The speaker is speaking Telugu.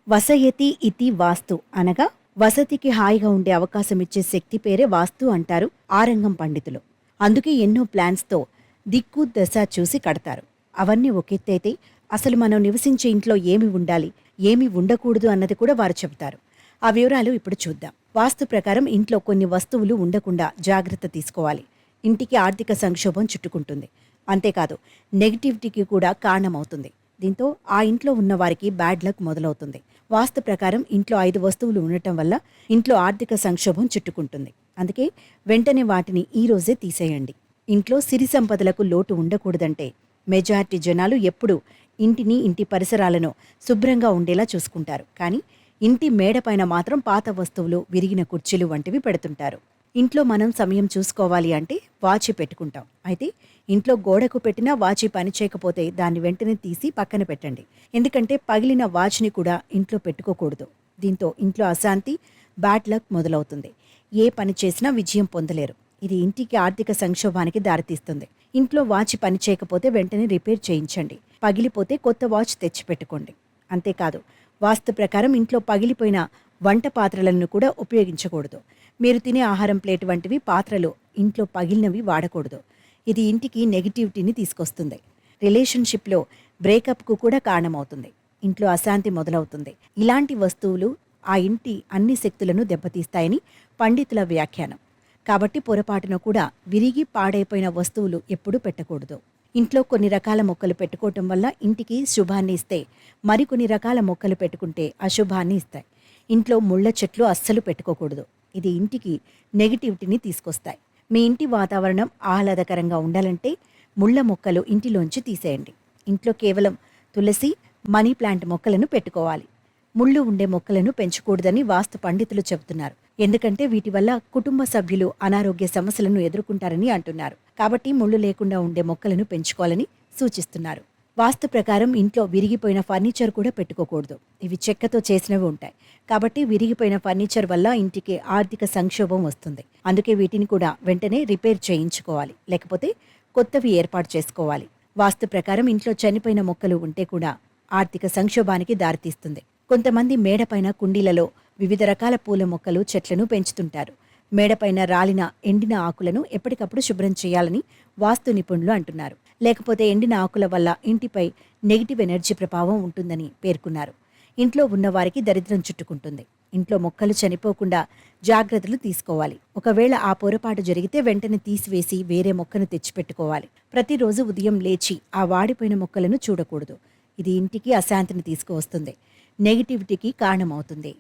వసయతి ఇతి వాస్తు అనగా వసతికి హాయిగా ఉండే అవకాశం ఇచ్చే శక్తి పేరే వాస్తు అంటారు ఆరంగం పండితులు. అందుకే ఎన్నో ప్లాన్స్తో దిక్కు దశ చూసి కడతారు. అవన్నీ ఒకెత్తైతే అసలు మనం నివసించే ఇంట్లో ఏమి ఉండాలి, ఏమి ఉండకూడదు అన్నది కూడా వారు చెబుతారు. ఆ వివరాలు ఇప్పుడు చూద్దాం. వాస్తు ప్రకారం ఇంట్లో కొన్ని వస్తువులు ఉండకుండా జాగ్రత్త తీసుకోవాలి. ఇంటికి ఆర్థిక సంక్షోభం చుట్టుకుంటుంది. అంతేకాదు, నెగిటివిటీకి కూడా కారణమవుతుంది. దీంతో ఆ ఇంట్లో ఉన్న వారికి బ్యాడ్ లక్ మొదలవుతుంది. వాస్తు ప్రకారం ఇంట్లో 5 వస్తువులు ఉండటం వల్ల ఇంట్లో ఆర్థిక సంక్షోభం చుట్టుకుంటుంది. అందుకే వెంటనే వాటిని ఈ రోజే తీసేయండి. ఇంట్లో సిరి సంపదలకు లోటు ఉండకూడదంటే మెజారిటీ జనాలు ఎప్పుడూ ఇంటిని, ఇంటి పరిసరాలను శుభ్రంగా ఉండేలా చూసుకుంటారు. కానీ ఇంటి మేడపైన మాత్రం పాత వస్తువులు, విరిగిన కుర్చీలు వంటివి పెడుతుంటారు. ఇంట్లో మనం సమయం చూసుకోవాలి అంటే వాచి పెట్టుకుంటాం. అయితే ఇంట్లో గోడకు పెట్టినా వాచి పనిచేయకపోతే దాన్ని వెంటనే తీసి పక్కన పెట్టండి. ఎందుకంటే పగిలిన వాచ్ని కూడా ఇంట్లో పెట్టుకోకూడదు. దీంతో ఇంట్లో అశాంతి, బ్యాడ్ లక్ మొదలవుతుంది. ఏ పని చేసినా విజయం పొందలేరు. ఇది ఇంటికి ఆర్థిక సంక్షోభానికి దారితీస్తుంది. ఇంట్లో వాచ్ పనిచేయకపోతే వెంటనే రిపేర్ చేయించండి. పగిలిపోతే కొత్త వాచ్ తెచ్చిపెట్టుకోండి. అంతేకాదు, వాస్తు ప్రకారం ఇంట్లో పగిలిపోయిన వంట పాత్రలను కూడా ఉపయోగించకూడదు. మీరు తినే ఆహారం ప్లేట్ వంటివి పాత్రలు ఇంట్లో పగిలినవి వాడకూడదు. ఇది ఇంటికి నెగిటివిటీని తీసుకొస్తుంది. రిలేషన్షిప్లో బ్రేకప్కు కూడా కారణమవుతుంది. ఇంట్లో అశాంతి మొదలవుతుంది. ఇలాంటి వస్తువులు ఆ ఇంటి అన్ని శక్తులను దెబ్బతీస్తాయని పండితుల వ్యాఖ్యానం. కాబట్టి పొరపాటున కూడా విరిగి పాడైపోయిన వస్తువులు ఎప్పుడూ పెట్టకూడదు. ఇంట్లో కొన్ని రకాల మొక్కలు పెట్టుకోవటం వల్ల ఇంటికి శుభాన్ని ఇస్తే, మరికొన్ని రకాల మొక్కలు పెట్టుకుంటే అశుభాన్ని ఇస్తాయి. ఇంట్లో ముళ్ళ చెట్లు అస్సలు పెట్టుకోకూడదు. ఇది ఇంటికి నెగిటివిటీని తీసుకొస్తాయి. మీ ఇంటి వాతావరణం ఆహ్లాదకరంగా ఉండాలంటే ముళ్ళ మొక్కలు ఇంటిలోంచి తీసేయండి. ఇంట్లో కేవలం తులసి, మనీ ప్లాంట్ మొక్కలను పెట్టుకోవాలి. ముళ్ళు ఉండే మొక్కలను పెంచకూడదని వాస్తు పండితులు చెబుతున్నారు. ఎందుకంటే వీటి వల్ల కుటుంబ సభ్యులు అనారోగ్య సమస్యలను ఎదుర్కొంటారని అంటున్నారు. కాబట్టి ముళ్ళు లేకుండా ఉండే మొక్కలను పెంచుకోవాలని సూచిస్తున్నారు. వాస్తు ప్రకారం ఇంట్లో విరిగిపోయిన ఫర్నిచర్ కూడా పెట్టుకోకూడదు. ఇవి చెక్కతో చేసినవి ఉంటాయి. కాబట్టి విరిగిపోయిన ఫర్నిచర్ వల్ల ఇంటికి ఆర్థిక సంక్షోభం వస్తుంది. అందుకే వీటిని కూడా వెంటనే రిపేర్ చేయించుకోవాలి. లేకపోతే కొత్తవి ఏర్పాటు చేసుకోవాలి. వాస్తు ప్రకారం ఇంట్లో చనిపోయిన మొక్కలు ఉంటే కూడా ఆర్థిక సంక్షోభానికి దారితీస్తుంది. కొంతమంది మేడపైన కుండీలలో వివిధ రకాల పూల మొక్కలు, చెట్లను పెంచుతుంటారు. మేడపైన రాలిన ఎండిన ఆకులను ఎప్పటికప్పుడు శుభ్రం చేయాలని వాస్తు నిపుణులు అంటున్నారు. లేకపోతే ఎండిన ఆకుల వల్ల ఇంటిపై నెగిటివ్ ఎనర్జీ ప్రభావం ఉంటుందని పేర్కొన్నారు. ఇంట్లో ఉన్నవారికి దరిద్రం చుట్టుకుంటుంది. ఇంట్లో మొక్కలు చనిపోకుండా జాగ్రత్తలు తీసుకోవాలి. ఒకవేళ ఆ పొరపాటు జరిగితే వెంటనే తీసివేసి వేరే మొక్కను తెచ్చిపెట్టుకోవాలి. ప్రతిరోజు ఉదయం లేచి ఆ వాడిపోయిన మొక్కలను చూడకూడదు. ఇది ఇంటికి అశాంతిని తీసుకువస్తుంది. నెగిటివిటీకి కారణమవుతుంది.